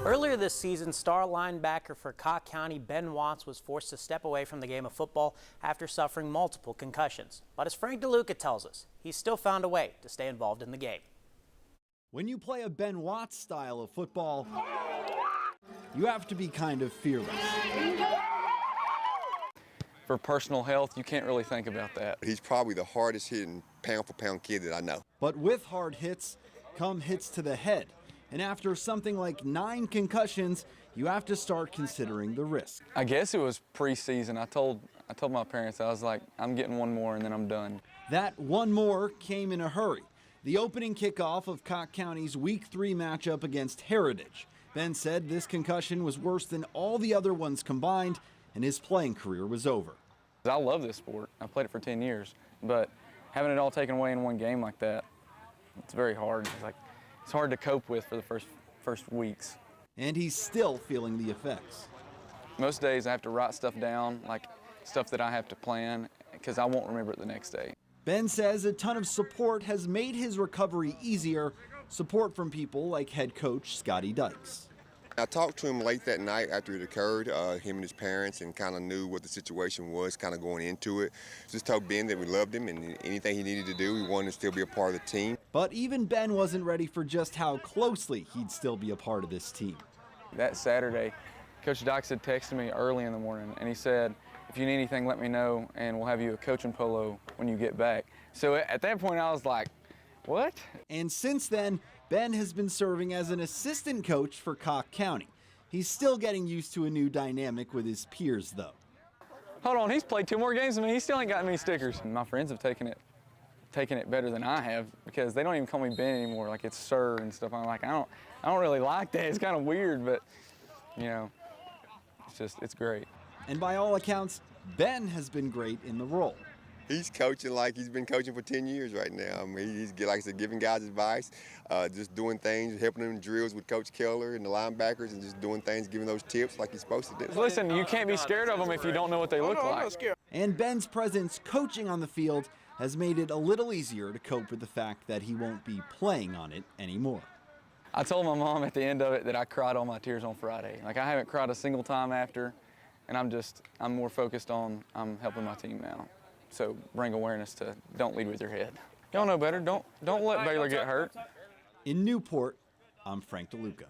Earlier this season, star linebacker for Cocke County Ben Watts was forced to step away from the game of football after suffering multiple concussions. But as Frank DeLuca tells us, he's still found a way to stay involved in the game. When you play a Ben Watts style of football, you have to be kind of fearless. For personal health, you can't really think about that. He's probably the hardest hitting pound-for-pound kid that I know. But with hard hits come hits to the head. And after something like 9 concussions, you have to start considering the risk. I guess it was preseason. I told my parents, I was like, I'm getting one more and then I'm done. That one more came in a hurry. The opening kickoff of Cocke County's Week 3 matchup against Heritage. Ben said this concussion was worse than all the other ones combined, and his playing career was over. I love this sport. I played it for 10 years, but having it all taken away in one game like that, it's very hard. It's hard to cope with for the first weeks. And he's still feeling the effects. Most days I have to write stuff down, like stuff that I have to plan, because I won't remember it the next day. Ben says a ton of support has made his recovery easier. Support from people like head coach Scotty Dykes. I talked to him late that night after it occurred, him and his parents, and kind of knew what the situation was kind of going into it. Just told Ben that we loved him and anything he needed to do, we wanted to still be a part of the team. But even Ben wasn't ready for just how closely he'd still be a part of this team. That Saturday, Coach Dykes had texted me early in the morning, and he said, if you need anything, let me know, and we'll have you a coaching polo when you get back. So at that point, I was like, what? And since then, Ben has been serving as an assistant coach for Cocke County. He's still getting used to a new dynamic with his peers, though. Hold on, he's played 2 more games than me. He still ain't got any stickers. My friends have taken it better than I have, because they don't even call me Ben anymore. Like, it's sir and stuff. I'm like, I don't really like that. It's kind of weird, but you know, it's great. And by all accounts, Ben has been great in the role. He's coaching like he's been coaching for 10 years right now. I mean, he's, like I said, giving guys advice, just doing things, helping them in drills with Coach Keller and the linebackers, and just doing things, giving those tips like he's supposed to do. Listen, you can't be scared of them if you don't know what they look like. And Ben's presence coaching on the field has made it a little easier to cope with the fact that he won't be playing on it anymore. I told my mom at the end of it that I cried all my tears on Friday. Like, I haven't cried a single time after, and I'm more focused on helping my team now. So bring awareness to don't lead with your head. Y'all know better. Don't let Baylor get hurt. In Newport, I'm Frank DeLuca.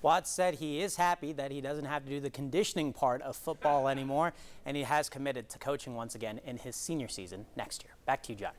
Watts said he is happy that he doesn't have to do the conditioning part of football anymore, and he has committed to coaching once again in his senior season next year. Back to you, John.